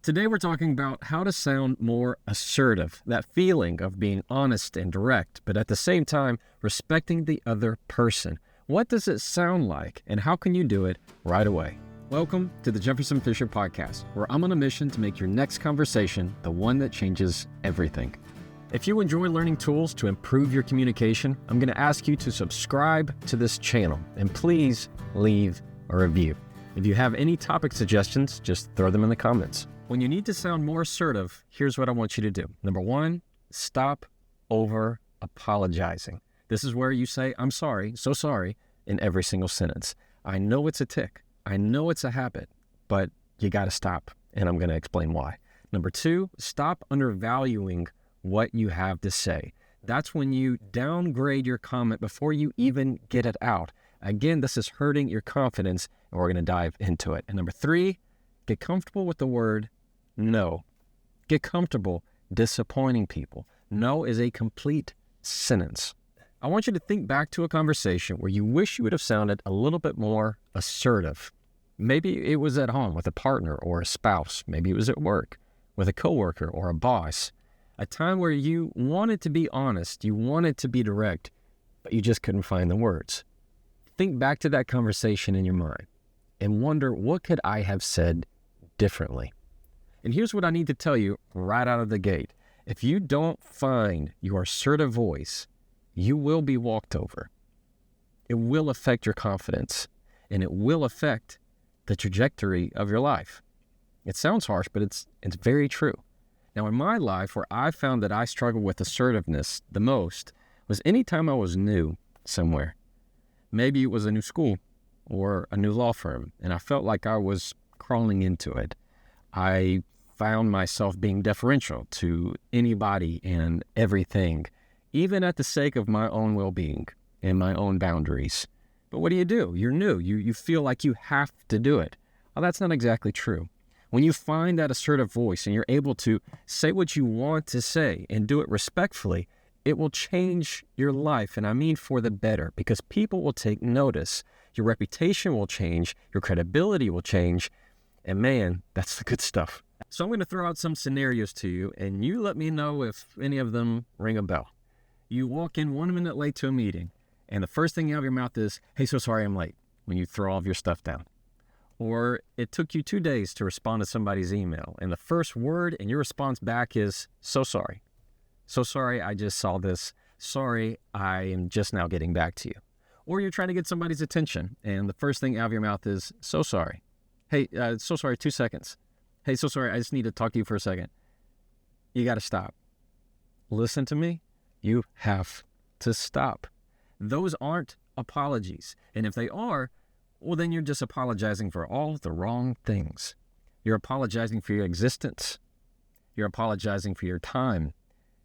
Today we're talking about how to sound more assertive, that feeling of being honest and direct, but at the same time respecting the other person. What does it sound like, and how can you do it right away? Welcome to the Jefferson Fisher Podcast, where I'm on a mission to make your next conversation the one that changes everything. If you enjoy learning tools to improve your communication, I'm going to ask you to subscribe to this channel, and please leave a review. If you have any topic suggestions, just throw them in the comments. When you need to sound more assertive, here's what I want you to do. Number one, stop over apologizing. This is where you say, I'm sorry, so sorry, in every single sentence. I know it's a tick. I know it's a habit, but you got to stop, and I'm going to explain why. Number two, stop undervaluing what you have to say. That's when you downgrade your comment before you even get it out. Again, this is hurting your confidence, and we're going to dive into it. And number three, get comfortable with the word no. Get comfortable disappointing people. No is a complete sentence. I want you to think back to a conversation where you wish you would have sounded a little bit more assertive. Maybe it was at home with a partner or a spouse. Maybe it was at work with a coworker or a boss. A time where you wanted to be honest, you wanted to be direct, but you just couldn't find the words. Think back to that conversation in your mind and wonder, what could I have said differently? And here's what I need to tell you right out of the gate. If you don't find your assertive voice, you will be walked over. It will affect your confidence, and it will affect the trajectory of your life. It sounds harsh, but it's very true. Now, in my life, where I found that I struggled with assertiveness the most was anytime I was new somewhere. Maybe it was a new school or a new law firm, and I felt like I was crawling into it. I found myself being deferential to anybody and everything, even at the sake of my own well-being and my own boundaries. But what do? You're new. You feel like you have to do it. Well, that's not exactly true. When you find that assertive voice and you're able to say what you want to say and do it respectfully, it will change your life, and I mean for the better, because people will take notice. Your reputation will change, your credibility will change, and man, that's the good stuff. So I'm going to throw out some scenarios to you, and you let me know if any of them ring a bell. You walk in 1 minute late to a meeting, and the first thing out of your mouth is, hey, so sorry I'm late, when you throw all of your stuff down. Or it took you 2 days to respond to somebody's email, and the first word in your response back is, so sorry. So sorry, I just saw this. Sorry, I am just now getting back to you. Or you're trying to get somebody's attention, and the first thing out of your mouth is, so sorry. Hey, so sorry, 2 seconds. Hey, so sorry, I just need to talk to you for a second. You got to stop. Listen to me. You have to stop. Those aren't apologies. And if they are, well, then you're just apologizing for all the wrong things. You're apologizing for your existence. You're apologizing for your time.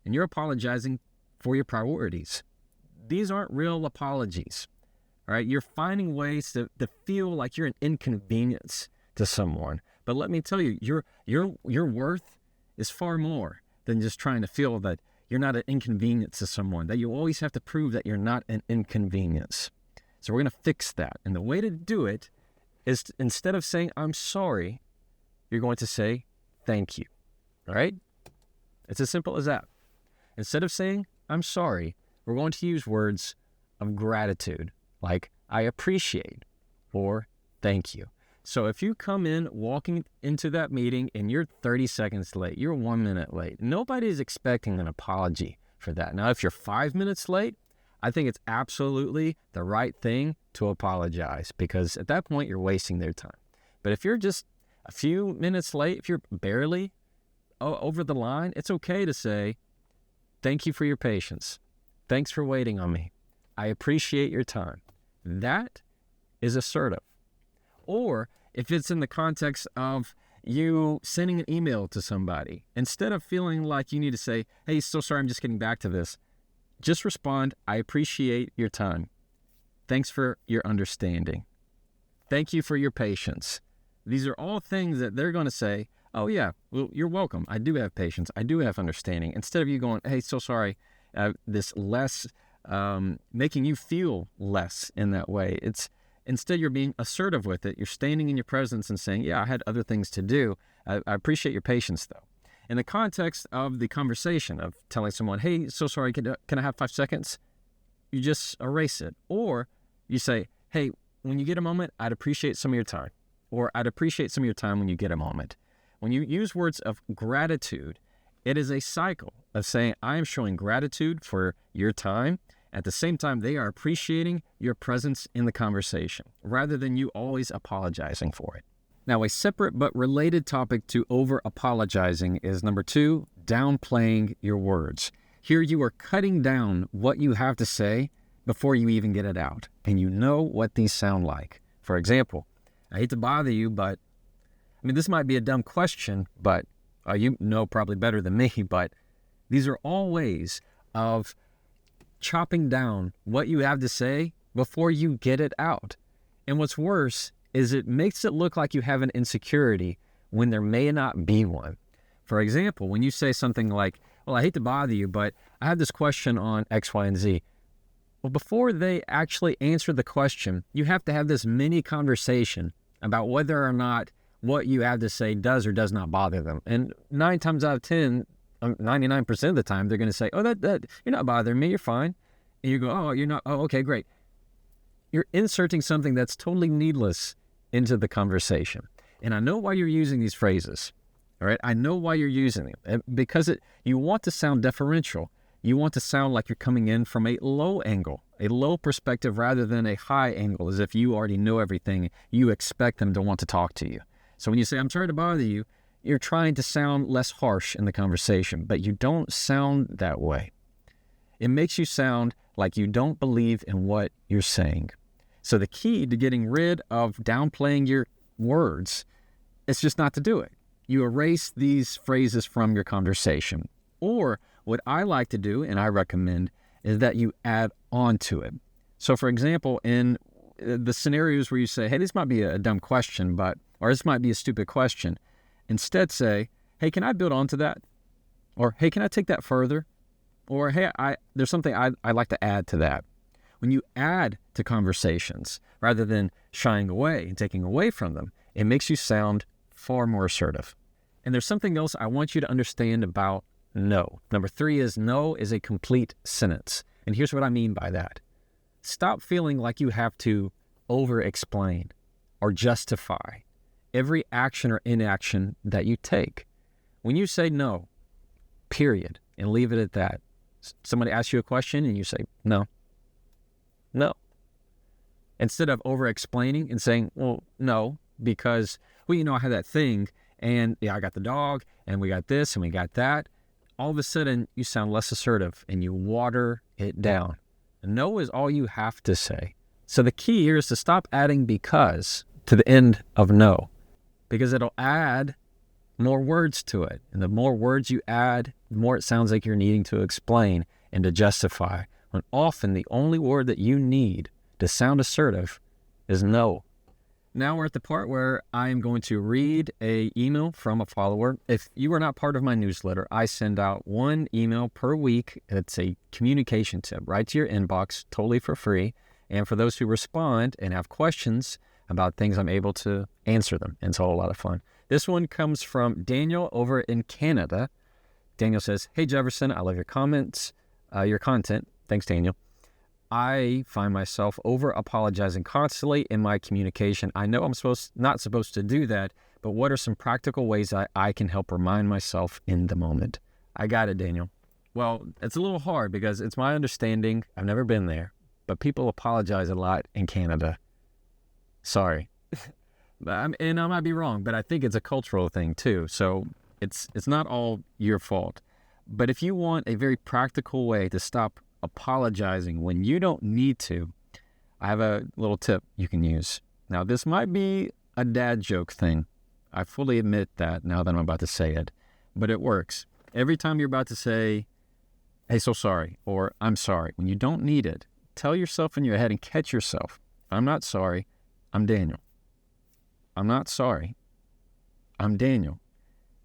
And you're apologizing for your priorities. These aren't real apologies. All right? You're finding ways to feel like you're an inconvenience to someone. But let me tell you, your worth is far more than just trying to feel that you're not an inconvenience to someone, that you always have to prove that you're not an inconvenience. So we're going to fix that. And the way to do it is instead of saying, I'm sorry, you're going to say, thank you. All right? It's as simple as that. Instead of saying, I'm sorry, we're going to use words of gratitude, like I appreciate or thank you. So if you come in walking into that meeting and you're 30 seconds late, you're 1 minute late, nobody's expecting an apology for that. Now, if you're 5 minutes late, I think it's absolutely the right thing to apologize, because at that point you're wasting their time. But if you're just a few minutes late, if you're barely over the line, it's okay to say, thank you for your patience. Thanks for waiting on me. I appreciate your time. That is assertive. Or if it's in the context of you sending an email to somebody, instead of feeling like you need to say, hey, so sorry, I'm just getting back to this, just respond, I appreciate your time. Thanks for your understanding. Thank you for your patience. These are all things that they're going to say, oh yeah, well, you're welcome. I do have patience. I do have understanding. Instead of you going, hey, so sorry, this less, making you feel less in that way. Instead, you're being assertive with it. You're standing in your presence and saying, yeah, I had other things to do. I appreciate your patience, though. In the context of the conversation of telling someone, hey, so sorry, can I have 5 seconds? You just erase it. Or you say, hey, when you get a moment, I'd appreciate some of your time. Or I'd appreciate some of your time when you get a moment. When you use words of gratitude, it is a cycle of saying, I am showing gratitude for your time. At the same time, they are appreciating your presence in the conversation, rather than you always apologizing for it. Now, a separate but related topic to over-apologizing is number 2, downplaying your words. Here you are cutting down what you have to say before you even get it out, and you know what these sound like. For example, I hate to bother you, but, this might be a dumb question, but you know probably better than me, but these are all ways of chopping down what you have to say before you get it out. And what's worse is it makes it look like you have an insecurity when there may not be one. For example, when you say something like, well, I hate to bother you, but I have this question on X, Y, and Z. Well, before they actually answer the question, you have to have this mini conversation about whether or not what you have to say does or does not bother them. And 9 times out of 10, 99% of the time, they're going to say, oh, that you're not bothering me, you're fine. And you go, oh, you're not, oh, okay, great. You're inserting something that's totally needless into the conversation. And I know why you're using these phrases, all right? I know why you're using them, because you want to sound deferential. You want to sound like you're coming in from a low angle, a low perspective rather than a high angle, as if you already know everything. You expect them to want to talk to you. So when you say, I'm sorry to bother you, you're trying to sound less harsh in the conversation, but you don't sound that way. It makes you sound like you don't believe in what you're saying. So the key to getting rid of downplaying your words is just not to do it. You erase these phrases from your conversation. Or what I like to do, and I recommend, is that you add on to it. So for example, in the scenarios where you say, hey, this might be a dumb question, or this might be a stupid question, instead say, hey, can I build onto that? Or, hey, can I take that further? Or, hey, there's something I'd like to add to that. When you add to conversations, rather than shying away and taking away from them, it makes you sound far more assertive. And there's something else I want you to understand about no. Number 3 is no is a complete sentence. And here's what I mean by that. Stop feeling like you have to over-explain or justify every action or inaction that you take. When you say no, period, and leave it at that. Somebody asks you a question and you say, no. Instead of over-explaining and saying, well, no, because, well, I have that thing, and yeah, I got the dog, and we got this, and we got that. All of a sudden, you sound less assertive, and you water it down. No is all you have to say. So the key here is to stop adding because to the end of no, because it'll add more words to it. And the more words you add, the more it sounds like you're needing to explain and to justify, when often the only word that you need to sound assertive is no. Now we're at the part where I am going to read an email from a follower. If you are not part of my newsletter, I send out 1 email per week. It's a communication tip right to your inbox, totally for free. And for those who respond and have questions about things, I'm able to answer them. And it's a whole lot of fun. This one comes from Daniel over in Canada. Daniel says, hey, Jefferson, I love your comments, your content. Thanks, Daniel. I find myself over-apologizing constantly in my communication. I know I'm not supposed to do that, but what are some practical ways I can help remind myself in the moment? I got it, Daniel. Well, it's a little hard because it's my understanding, I've never been there, but people apologize a lot in Canada. Sorry. And I might be wrong, but I think it's a cultural thing too. So it's not all your fault. But if you want a very practical way to stop apologizing when you don't need to, I have a little tip you can use. Now, this might be a dad joke thing. I fully admit that now that I'm about to say it, but it works. Every time you're about to say, hey, so sorry, or I'm sorry, when you don't need it, tell yourself in your head and catch yourself. I'm not sorry, I'm Daniel. I'm not sorry, I'm Daniel.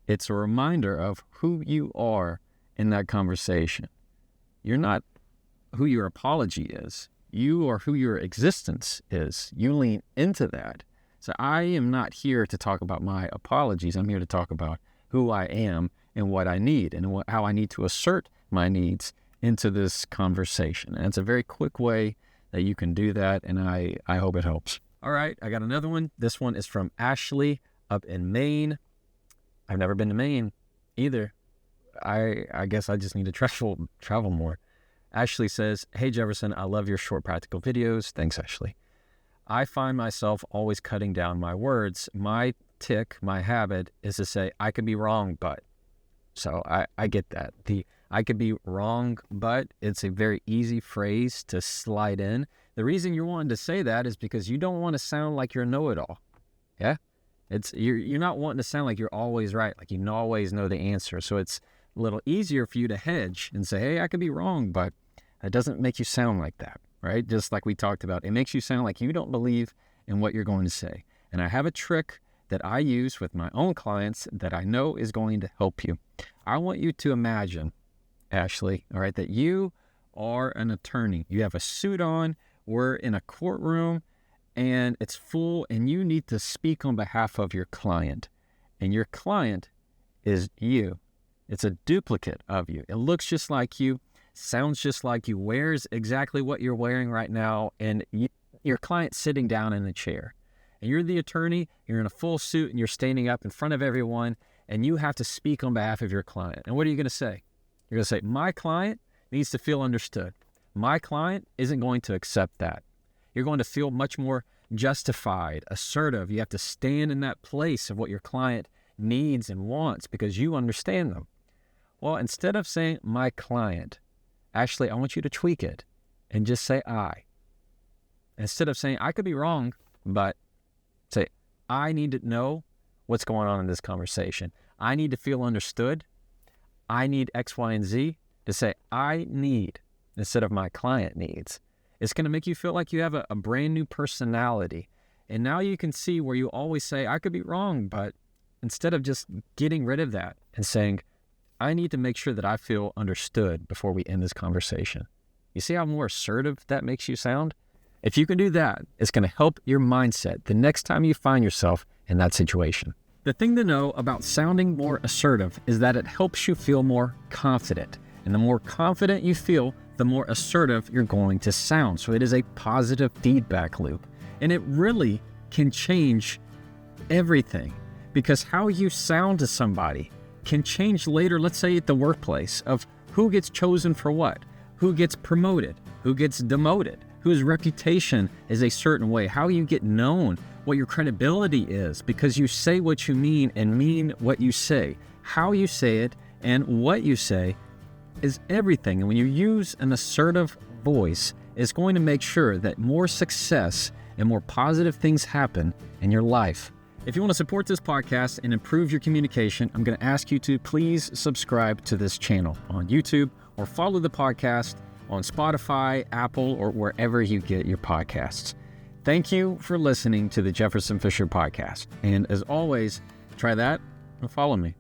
It's a reminder of who you are in that conversation. You're not who your apology is. You are who your existence is. You lean into that. So I am not here to talk about my apologies. I'm here to talk about who I am and what I need and how I need to assert my needs into this conversation. And it's a very quick way that you can do that, and I hope it helps. All right, I got another one. This one is from Ashley up in Maine. I've never been to Maine either. I guess I just need to travel more. Ashley says, "Hey Jefferson, I love your short practical videos." Thanks, Ashley. "I find myself always cutting down my words. My habit is to say, I could be wrong, but. So I get that. The I could be wrong, but it's a very easy phrase to slide in. The reason you're wanting to say that is because you don't want to sound like you're a know-it-all. Yeah? You're not wanting to sound like you're always right, like you always know the answer. So it's a little easier for you to hedge and say, hey, I could be wrong, but it doesn't make you sound like that, right? Just like we talked about, it makes you sound like you don't believe in what you're going to say. And I have a trick that I use with my own clients that I know is going to help you. I want you to imagine, Ashley, all right, that you are an attorney. You have a suit on, we're in a courtroom, and it's full, and you need to speak on behalf of your client. And your client is you. It's a duplicate of you. It looks just like you, sounds just like you, wears exactly what you're wearing right now, and your client's sitting down in a chair. And you're the attorney, you're in a full suit, and you're standing up in front of everyone, and you have to speak on behalf of your client. And what are you going to say? You're going to say, my client needs to feel understood. My client isn't going to accept that. You're going to feel much more justified, assertive. You have to stand in that place of what your client needs and wants because you understand them. Well, instead of saying my client, actually, I want you to tweak it and just say I. Instead of saying I could be wrong, but say I need to know what's going on in this conversation. I need to feel understood. I need X, Y, and Z. To say I need instead of my client needs. It's going to make you feel like you have a brand new personality. And now you can see where you always say, I could be wrong, but instead of just getting rid of that and saying, I need to make sure that I feel understood before we end this conversation. You see how more assertive that makes you sound? If you can do that, it's going to help your mindset the next time you find yourself in that situation. The thing to know about sounding more assertive is that it helps you feel more confident. And the more confident you feel, the more assertive you're going to sound. So it is a positive feedback loop. And it really can change everything because how you sound to somebody can change later, let's say at the workplace, of who gets chosen for what, who gets promoted, who gets demoted, whose reputation is a certain way, how you get known, what your credibility is, because you say what you mean and mean what you say. How you say it and what you say is everything. And when you use an assertive voice, it's going to make sure that more success and more positive things happen in your life. If you want to support this podcast and improve your communication, I'm going to ask you to please subscribe to this channel on YouTube or follow the podcast on Spotify, Apple, or wherever you get your podcasts. Thank you for listening to the Jefferson Fisher Podcast. And as always, try that and follow me.